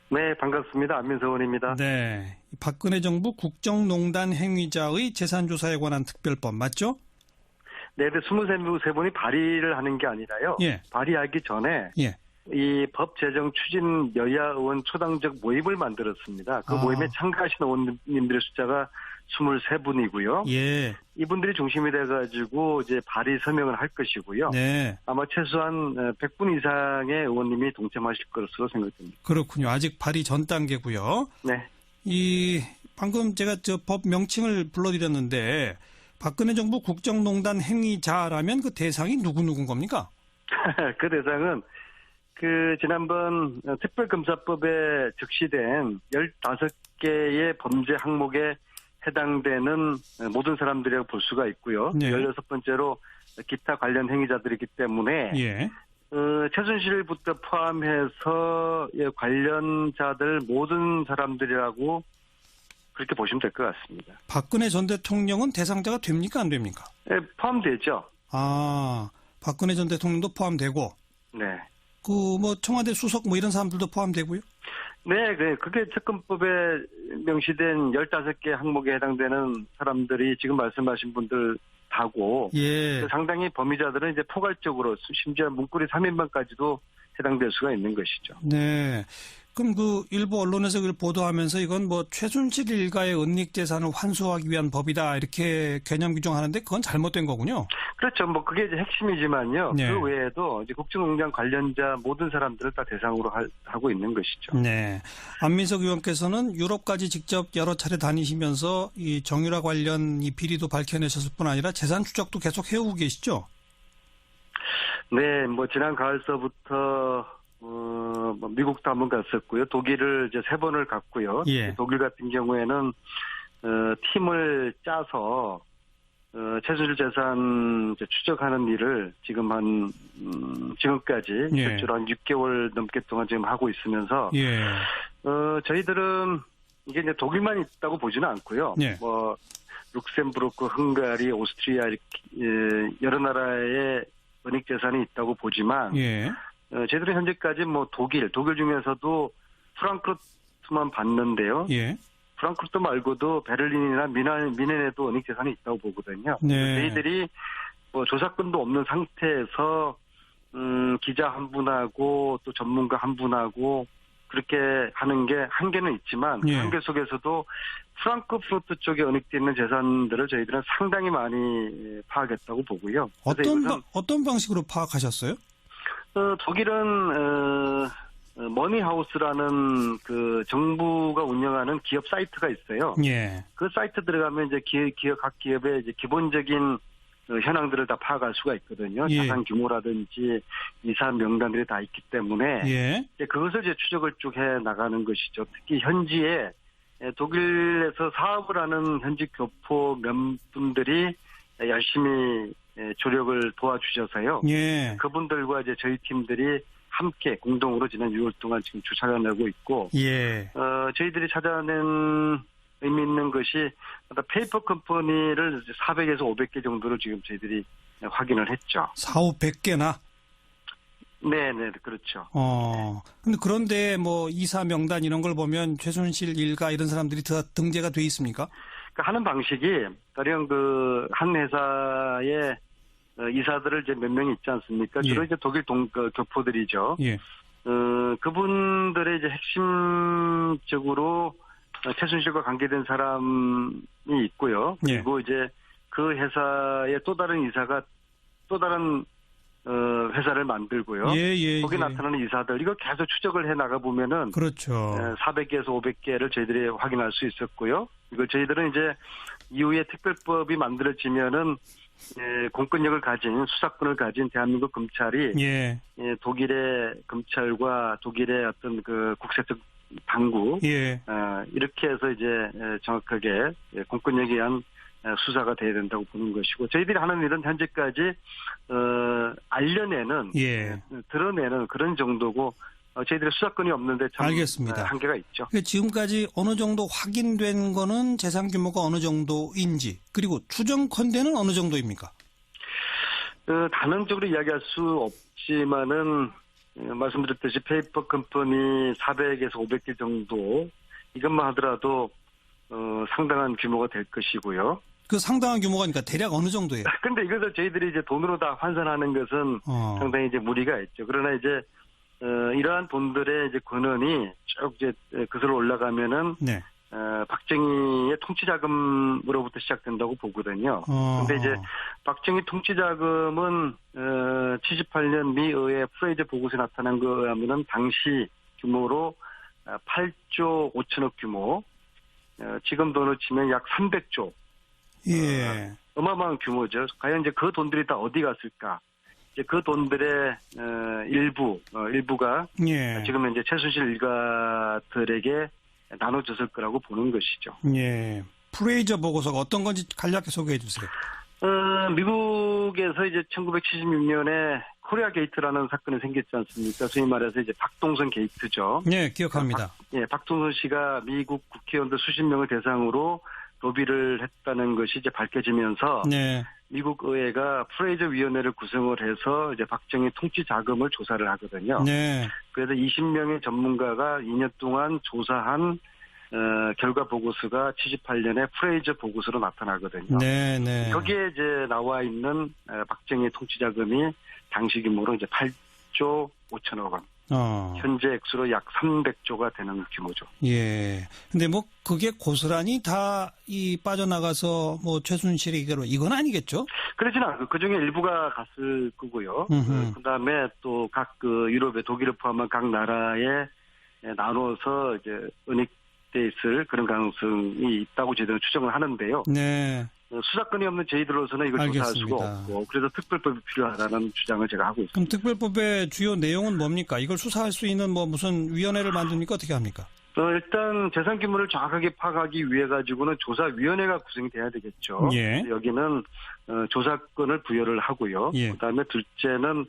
네, 반갑습니다. 안민석 의원입니다. 네, 박근혜 정부 국정농단 행위자의 재산조사에 관한 특별법 맞죠? 네, 23분이 발의를 하는 게 아니라요. 예. 발의하기 전에 예. 이 법 제정 추진 여야 의원 초당적 모임을 만들었습니다. 그 모임에 참가하신 의원님들의 숫자가 23분이고요. 예. 이분들이 중심이 돼가지고 이제 발의 서명을 할 것이고요. 네. 아마 최소한 100분 이상의 의원님이 동참하실 것으로 생각됩니다. 그렇군요. 아직 발의 전 단계고요. 네. 방금 제가 저 법 명칭을 불러드렸는데 박근혜 정부 국정농단 행위자라면 그 대상이 누구누구인 겁니까? 그 대상은 지난번 특별검사법에 적시된 15개의 범죄 항목에 해당되는 모든 사람들이라고 볼 수가 있고요. 네. 16번째로 기타 관련 행위자들이기 때문에 예. 최순실부터 포함해서 관련자들 모든 사람들이라고 그렇게 보시면 될 것 같습니다. 박근혜 전 대통령은 대상자가 됩니까 안 됩니까? 네, 포함되죠. 박근혜 전 대통령도 포함되고 네. 청와대 수석 이런 사람들도 포함되고요? 네, 그게 특검법에 명시된 15개 항목에 해당되는 사람들이 지금 말씀하신 분들 다고, 예. 상당히 범위자들은 이제 포괄적으로 심지어 문고리 3인방까지도 해당될 수가 있는 것이죠. 네. 그럼 일부 언론에서 그걸 보도하면서 이건 최순실 일가의 은닉 재산을 환수하기 위한 법이다 이렇게 개념 규정하는데 그건 잘못된 거군요. 그렇죠. 그게 이제 핵심이지만요. 네. 그 외에도 이제 국정농단 관련자 모든 사람들을 다 대상으로 하고 있는 것이죠. 네. 안민석 의원께서는 유럽까지 직접 여러 차례 다니시면서 이 정유라 관련 이 비리도 밝혀내셨을 뿐 아니라 재산 추적도 계속 해오고 계시죠? 네, 지난 가을서부터 미국도 한번 갔었고요. 독일을 이제 3번을 갔고요. 예. 독일 같은 경우에는 팀을 짜서 최순실 재산 추적하는 일을 지금 지금까지 예. 실제로 한 6개월 넘게 동안 지금 하고 있으면서 예. 저희들은 이게 이제 독일만 있다고 보지는 않고요. 예. 룩셈부르크, 헝가리, 오스트리아 이렇게 여러 나라의 은닉 재산이 있다고 보지만 예. 저희들은 현재까지 독일 중에서도 프랑크푸르트만 봤는데요. 예. 프랑크푸르트 말고도 베를린이나 미넨에도 은닉 재산이 있다고 보거든요. 네. 저희들이 조사권도 없는 상태에서 기자 한 분하고 또 전문가 한 분하고 그렇게 하는 게 한계는 있지만 예. 그 한계 속에서도 프랑크푸르트 쪽에 은닉되어 있는 재산들을 저희들은 상당히 많이 파악했다고 보고요. 어떤 방식으로 파악하셨어요? 독일은 머니하우스라는 정부가 운영하는 기업 사이트가 있어요. 예. 그 사이트 들어가면 이제 각 기업의 이제 기본적인 현황들을 다 파악할 수가 있거든요. 예. 자산 규모라든지 이사 명단들이 다 있기 때문에 예. 이제 그것을 이제 추적을 쭉 해 나가는 것이죠. 특히 현지에 독일에서 사업을 하는 현지 교포 몇 분들이 열심히 조력을 도와주셔서요. 예. 그분들과 이제 저희 팀들이 함께 공동으로 지난 6월 동안 지금 조사를 내고 있고, 예. 저희들이 찾아낸 의미 있는 것이 페이퍼 컴퍼니를 400에서 500개 정도를 지금 저희들이 확인을 했죠. 400-500개나? 네, 그렇죠. 그런데 이사 명단 이런 걸 보면 최순실 일가 이런 사람들이 다 등재가 돼 있습니까? 하는 방식이 가령 한 회사의 이사들을 이제 몇 명이 있지 않습니까? 주로 예. 이제 독일 교포들이죠. 예. 그분들의 이제 핵심적으로 최순실과 관계된 사람이 있고요. 그리고 이제 그 회사의 또 다른 이사가 또 다른 회사를 만들고요. 거기 나타나는 이사들 이거 계속 추적을 해 나가 보면은 그렇죠. 400개에서 500개를 저희들이 확인할 수 있었고요. 이걸 저희들은 이제 이후에 특별법이 만들어지면은 공권력을 가진 수사권을 가진 대한민국 검찰이 독일의 검찰과 독일의 어떤 국세적 당국 이렇게 해서 이제 정확하게 공권력에 의한 수사가 돼야 된다고 보는 것이고 저희들이 하는 일은 현재까지 알려내는 드러내는 그런 정도고 저희들의 수사권이 없는데 참 알겠습니다. 한계가 있죠. 지금까지 어느 정도 확인된 거는 재산 규모가 어느 정도인지 그리고 추정컨대는 어느 정도입니까? 단언적으로 이야기할 수 없지만은 말씀드렸듯이 페이퍼 컴퍼니 400에서 500개 정도 이것만 하더라도 상당한 규모가 될 것이고요. 그 상당한 규모가니까 대략 어느 정도예요? 근데 이것을 저희들이 이제 돈으로 다 환산하는 것은 상당히 이제 무리가 있죠. 그러나 이제 이러한 돈들의 이제 근원이 쭉 이제 그슬러 올라가면은 네. 박정희의 통치자금으로부터 시작된다고 보거든요. 근데 이제 박정희 통치자금은 78년 미 의회 프레이저 보고서에 나타난 거에 하면은 당시 규모로 8조 5천억 규모, 지금 돈으로 치면 약 300조. 예. 어마어마한 규모죠. 과연 이제 그 돈들이 다 어디 갔을까? 이제 그 돈들의 일부가 예. 지금 이제 최순실 일가들에게 나눠졌을 거라고 보는 것이죠. 예. 프레이저 보고서가 어떤 건지 간략히 소개해 주세요. 미국에서 이제 1976년에 코리아 게이트라는 사건이 생겼지 않습니까? 소위 말해서 이제 박동선 게이트죠. 네, 기억합니다. 박동선 씨가 미국 국회의원들 수십 명을 대상으로 로비를 했다는 것이 이제 밝혀지면서 네. 미국 의회가 프레이저 위원회를 구성을 해서 이제 박정희 통치 자금을 조사를 하거든요. 네. 그래서 20명의 전문가가 2년 동안 조사한 결과 보고서가 78년에 프레이저 보고서로 나타나거든요. 네, 네. 거기에 이제 나와 있는 박정희 통치 자금이 당시 규모로 이제 8조 5천억 원. 현재 액수로 약 300조가 되는 규모죠. 예. 근데 뭐 그게 고스란히 다 빠져나가서 뭐 최순실에게로 이건 아니겠죠? 그러지는 않고 그 중에 일부가 갔을 거고요. 그다음에 또 각 유럽의 독일을 포함한 각 나라에 나눠서 이제 은닉돼 있을 그런 가능성이 있다고 저희들은 추정을 하는데요. 네. 수사권이 없는 저희들로서는 이걸 조사할 수가 없고 그래서 특별법이 필요하다는 주장을 제가 하고 있습니다. 그럼 특별법의 주요 내용은 뭡니까? 이걸 수사할 수 있는 뭐 무슨 위원회를 만듭니까? 어떻게 합니까? 일단 재산 규모를 정확하게 파악하기 위해 가지고는 조사위원회가 구성이 돼야 되겠죠. 예. 여기는 조사권을 부여를 하고요. 예. 그다음에 둘째는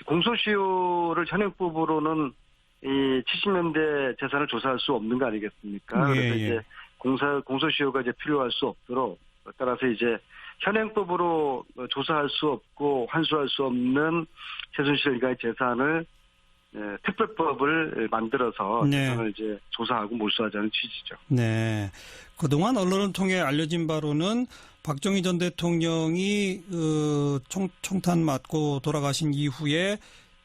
공소시효를 현행법으로는 이 70년대 재산을 조사할 수 없는 거 아니겠습니까? 예, 그래서 예. 이제 공소시효가 이제 필요할 수 없도록 따라서 이제 현행법으로 조사할 수 없고 환수할 수 없는 최순실 일가의 재산을 특별법을 만들어서 네. 재산을 이제 조사하고 몰수하자는 취지죠. 네. 그동안 언론을 통해 알려진 바로는 박정희 전 대통령이 총탄 맞고 돌아가신 이후에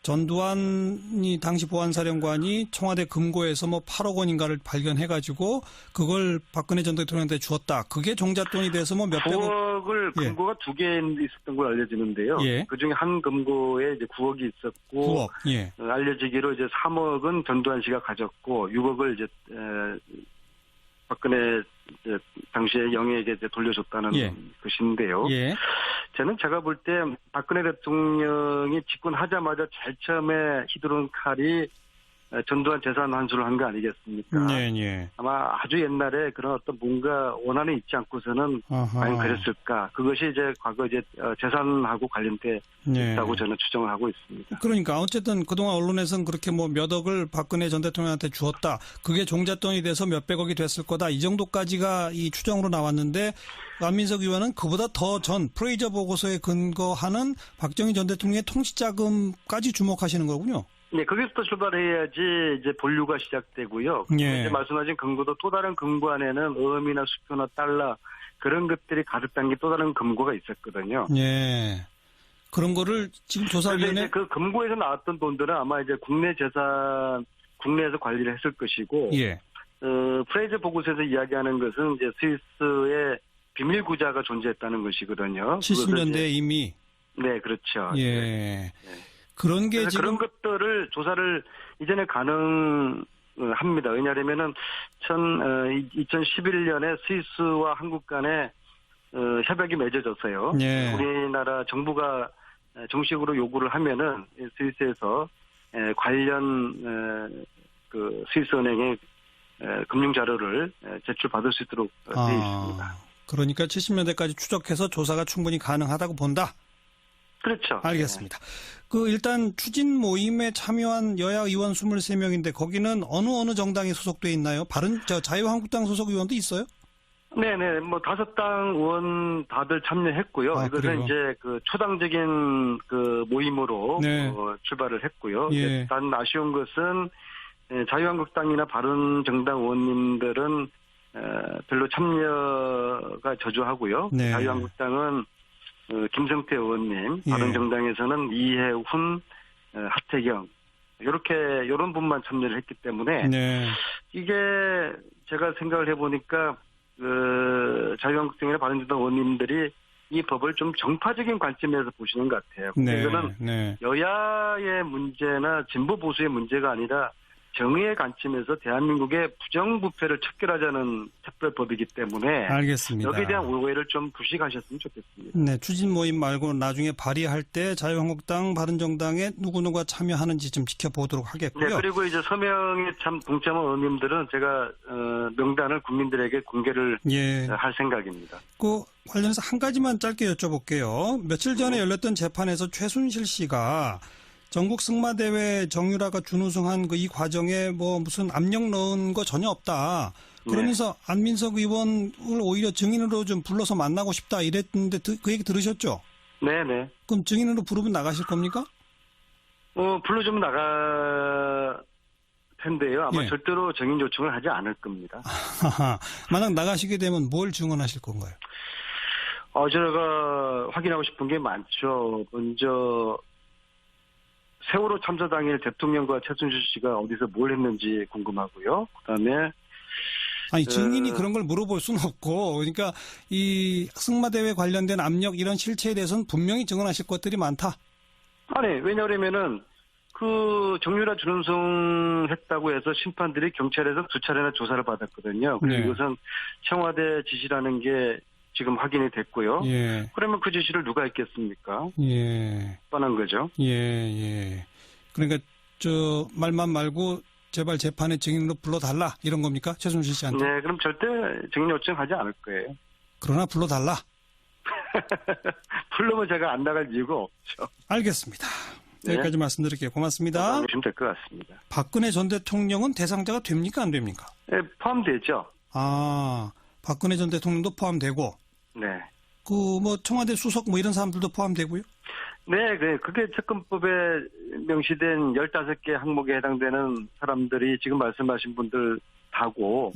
전두환이 당시 보안사령관이 청와대 금고에서 뭐 8억 원인가를 발견해가지고 그걸 박근혜 전 대통령한테 주었다. 그게 종잣돈이 돼서 뭐 몇백억. 9억을 금고가 두 개 있었던 걸 알려지는데요. 예. 그 중에 한 금고에 이제 9억이 있었고 9억. 예. 알려지기로 이제 3억은 전두환 씨가 가졌고 6억을 이제 박근혜 이제 당시에 영예에게 이제 돌려줬다는 예. 것인데요. 예. 저는 제가 볼 때 박근혜 대통령이 집권하자마자 제일 처음에 휘두른 칼이 전두환 재산 환수를 한 거 아니겠습니까? 네, 네. 아마 아주 옛날에 그런 어떤 뭔가 원한이 있지 않고서는 과연 그랬을까? 그것이 이제 과거 이제 재산하고 관련돼 있다고 저는 추정을 하고 있습니다. 그러니까 어쨌든 그동안 언론에서는 그렇게 뭐 몇 억을 박근혜 전 대통령한테 주었다. 그게 종잣돈이 돼서 몇백억이 됐을 거다. 이 정도까지가 이 추정으로 나왔는데 안민석 의원은 그보다 더 전 프레이저 보고서에 근거하는 박정희 전 대통령의 통치자금까지 주목하시는 거군요. 네, 거기서부터 출발해야지 이제 본류가 시작되고요. 예. 이제 말씀하신 금고도 또 다른 금고 안에는 어음이나 수표나 달러 그런 것들이 가득 담긴 또 다른 금고가 있었거든요. 예. 그런 거를 지금 조사위원회 이제 그 금고에서 나왔던 돈들은 아마 이제 국내 재산 국내에서 관리를 했을 것이고, 예. 프레이저 보고서에서 이야기하는 것은 이제 스위스의 비밀 구자가 존재했다는 것이거든요. 70년대에 이미. 네, 그렇죠. 예. 네. 그런 게 지금 그런 것들을 조사를 이전에 가능합니다. 왜냐하면은 2011년에 스위스와 한국 간에 협약이 맺어졌어요. 예. 우리나라 정부가 정식으로 요구를 하면은 스위스에서 관련 그 스위스 은행의 금융 자료를 제출받을 수 있도록 되어 있습니다. 그러니까 70년대까지 추적해서 조사가 충분히 가능하다고 본다. 그렇죠. 알겠습니다. 그 일단 추진 모임에 참여한 여야 의원 23명인데 거기는 어느 정당에 소속돼 있나요? 자유한국당 소속 의원도 있어요? 네네, 뭐 5당 의원 다들 참여했고요. 이것은 그래요? 이제 그 초당적인 그 모임으로 네. 출발을 했고요. 예. 단 아쉬운 것은 자유한국당이나 바른정당 의원님들은 별로 참여가 저조하고요. 네. 자유한국당은 김성태 의원님, 예. 바른정당에서는 이해훈, 하태경 이런 분만 참여를 했기 때문에 네. 이게 제가 생각을 해보니까 자유한국당이나 바른정당 의원님들이 이 법을 좀 정파적인 관점에서 보시는 것 같아요. 네. 이거는 네. 여야의 문제나 진보 보수의 문제가 아니라 정의의 관점에서 대한민국의 부정부패를 척결하자는 특별법이기 때문에 알겠습니다. 여기에 대한 오해를 좀 부식하셨으면 좋겠습니다. 네, 추진 모임 말고 나중에 발의할 때 자유한국당, 바른정당에 누구누가 참여하는지 좀 지켜보도록 하겠고요. 네, 그리고 이제 서명에 동참한 의원님들은 제가 명단을 국민들에게 공개를 할 생각입니다. 그 관련해서 한 가지만 짧게 여쭤볼게요. 며칠 전에 열렸던 재판에서 최순실 씨가 전국 승마대회 정유라가 준우승한 이 과정에 뭐 무슨 압력 넣은 거 전혀 없다. 그러면서 안민석 의원을 오히려 증인으로 좀 불러서 만나고 싶다 이랬는데 그 얘기 들으셨죠? 네네. 그럼 증인으로 부르면 나가실 겁니까? 불러주면 나갈 텐데요. 아마 절대로 증인 요청을 하지 않을 겁니다. 만약 나가시게 되면 뭘 증언하실 건가요? 제가 확인하고 싶은 게 많죠. 먼저 세월호 참사 당일 대통령과 최순실 씨가 어디서 뭘 했는지 궁금하고요. 그다음에 아니 증인이 그런 걸 물어볼 수는 없고 그러니까 이 승마대회 관련된 압력 이런 실체에 대해서는 분명히 증언하실 것들이 많다. 아니 왜냐하면은 그 정유라 준우승 했다고 해서 심판들이 경찰에서 2차례나 조사를 받았거든요. 그리고 이것은 청와대 지시라는 게 지금 확인이 됐고요. 그러면 그 지시를 누가 했겠습니까? 뻔한 거죠. 그러니까 저 말만 말고 제발 재판에 증인으로 불러달라 이런 겁니까? 최순실 씨한테? 네, 그럼 절대 증인 요청하지 않을 거예요. 그러나 불러달라? 불러면 제가 안 나갈 이유가 없죠. 알겠습니다. 여기까지 말씀드릴게요. 고맙습니다. 보시면 될 것 같습니다. 박근혜 전 대통령은 대상자가 됩니까? 안 됩니까? 네, 포함되죠. 박근혜 전 대통령도 포함되고. 네. 뭐 청와대 수석 뭐 이런 사람들도 포함되고요? 네, 그게 특검법에 명시된 15개 항목에 해당되는 사람들이 지금 말씀하신 분들 다고.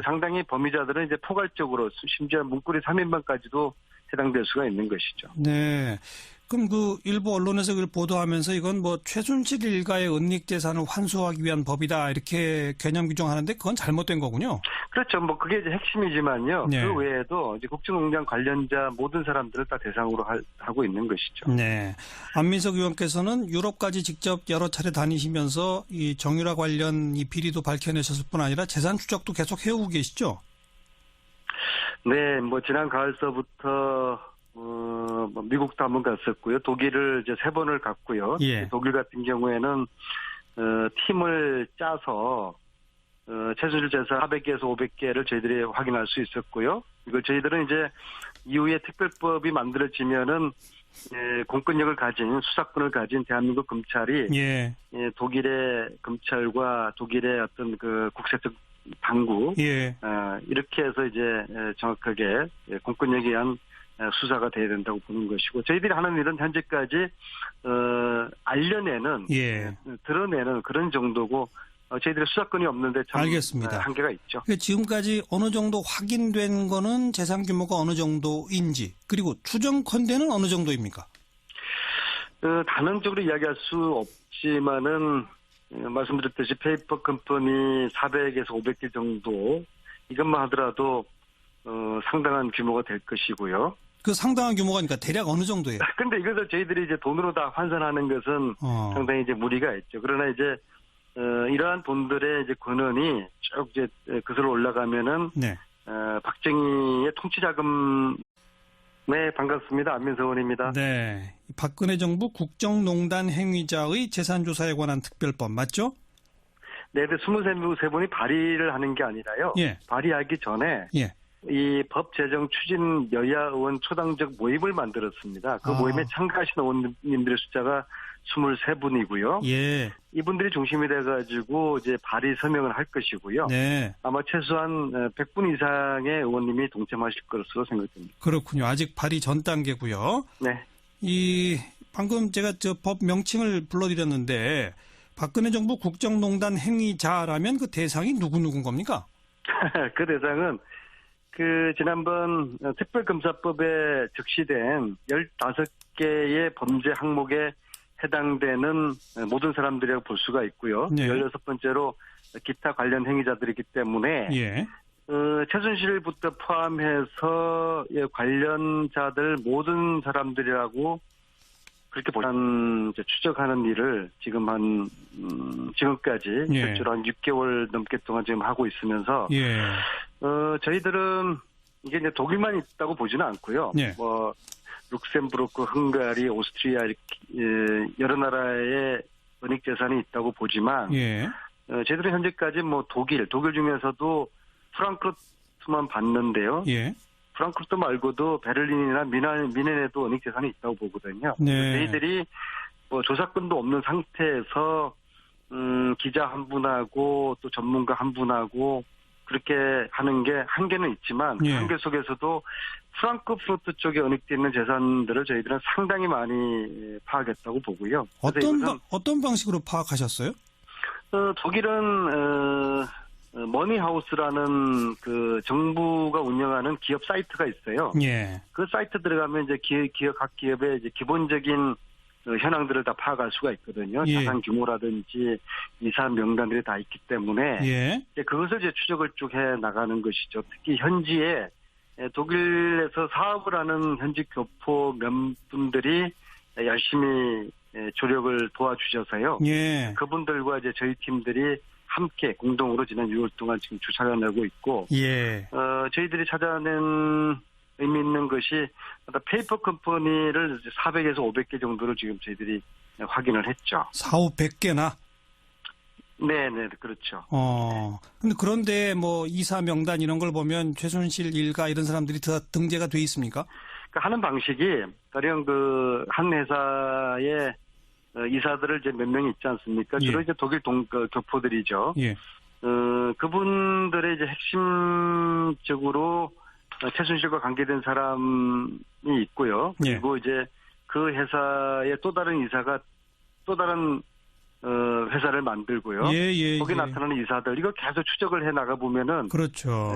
상당히 범위자들은 이제 포괄적으로 심지어 문고리 3인방까지도 해당될 수가 있는 것이죠. 네. 그럼 그 일부 언론에서 그걸 보도하면서 이건 뭐 최순실 일가의 은닉 재산을 환수하기 위한 법이다 이렇게 개념 규정하는데 그건 잘못된 거군요. 그렇죠. 뭐 그게 이제 핵심이지만요. 그 외에도 이제 국정농단 관련자 모든 사람들을 다 대상으로 하고 있는 것이죠. 네. 안민석 의원께서는 유럽까지 직접 여러 차례 다니시면서 이 정유라 관련 이 비리도 밝혀내셨을 뿐 아니라 재산 추적도 계속 해오고 계시죠? 네, 뭐 지난 가을서부터 미국도 한번 갔었고요. 독일을 이제 3번을 갔고요. 독일 같은 경우에는 팀을 짜서 최순실 재산 400개에서 500개를 저희들이 확인할 수 있었고요. 이걸 저희들은 이제 이후에 특별법이 만들어지면은 공권력을 가진 수사권을 가진 대한민국 검찰이 독일의 검찰과 독일의 어떤 그 국세적 당국 이렇게 해서 이제 정확하게 공권력에 의한 수사가 돼야 된다고 보는 것이고 저희들이 하는 일은 현재까지 알려내는 드러내는 그런 정도고 저희들의 수사권이 없는데 참 알겠습니다. 한계가 있죠. 그러니까 지금까지 어느 정도 확인된 거는 재산 규모가 어느 정도인지 그리고 추정컨대는 어느 정도입니까? 단언적으로 이야기할 수 없지만은 말씀드렸듯이 페이퍼 컴퍼니 400에서 500개 정도 이것만 하더라도 상당한 규모가 될 것이고요. 그 상당한 규모가 그러니까 대략 어느 정도예요? 근데 이것을 저희들이 이제 돈으로 다 환산하는 것은 상당히 이제 무리가 있죠. 그러나 이제 이러한 돈들의 이제 권한이 쭉 이제 그슬러 올라가면은 박정희의 통치자금 네, 반갑습니다. 안민석 의원입니다. 네, 박근혜 정부 국정농단 행위자의 재산조사에 관한 특별법 맞죠? 네, 23분이 발의를 하는 게 아니라요. 발의하기 전에 이 법 제정 추진 여야 의원 초당적 모임을 만들었습니다. 그 모임에 참가하신 의원님들의 숫자가 23분이고요. 예. 이분들이 중심이 돼가지고 이제 발의 서명을 할 것이고요. 네. 아마 최소한 100분 이상의 의원님이 동참하실 것으로 생각됩니다. 그렇군요. 아직 발의 전 단계고요. 네. 방금 제가 법 명칭을 불러드렸는데 박근혜 정부 국정농단 행위자라면 그 대상이 누구누구인 겁니까? 그 대상은 지난번 특별검사법에 적시된 15개의 범죄 항목에 해당되는 모든 사람들이라고 볼 수가 있고요. 네. 16번째로 기타 관련 행위자들이기 때문에 예. 최순실부터 포함해서 관련자들 모든 사람들이라고 그렇게 추적하는 일을 지금 지금까지 예. 실제로 한 6개월 넘게 동안 지금 하고 있으면서 예. 저희들은 이게 이제 독일만 있다고 보지는 않고요. 예. 룩셈부르크, 헝가리, 오스트리아 이렇게 여러 나라의 은닉 재산이 있다고 보지만 예. 저희들은 현재까지 독일 중에서도 프랑크푸르트만 봤는데요. 예. 프랑크푸르트 말고도 베를린이나 미넨에도 은닉 재산이 있다고 보거든요. 네. 저희들이 조사권도 없는 상태에서 기자 한 분하고 또 전문가 한 분하고 그렇게 하는 게 한계는 있지만 예. 한계 속에서도 프랑크푸르트 쪽에 은닉되어 있는 재산들을 저희들은 상당히 많이 파악했다고 보고요. 어떤 방식으로 파악하셨어요? 독일은 머니하우스라는 그 정부가 운영하는 기업 사이트가 있어요. 예. 그 사이트 들어가면 이제 각 기업의 이제 기본적인 현황들을 다 파악할 수가 있거든요. 예. 자산 규모라든지 이사 명단들이 다 있기 때문에 예. 이제 그것을 이제 추적을 쭉 해 나가는 것이죠. 특히 현지에 독일에서 사업을 하는 현지 교포 몇 분들이 열심히 조력을 도와주셔서요. 예. 그분들과 이제 저희 팀들이 함께 공동으로 지난 6월 동안 지금 조사를 내고 있고, 예. 저희들이 찾아낸 의미 있는 것이 페이퍼 컴퍼니를 400에서 500개 정도를 지금 저희들이 확인을 했죠. 400-500개나? 네네, 그렇죠. 그런데 이사 명단 이런 걸 보면 최순실 일가 이런 사람들이 다 등재가 돼 있습니까? 하는 방식이 가령 한 회사의 이사들을 이제 몇 명이 있지 않습니까? 주로 예. 이제 독일 교포들이죠. 예. 그분들의 이제 핵심적으로 최순실과 관계된 사람이 있고요. 그리고 이제 그 회사의 또 다른 이사가 또 다른 회사를 만들고요. 예. 거기 나타나는 이사들 이거 계속 추적을 해 나가 보면은 그렇죠.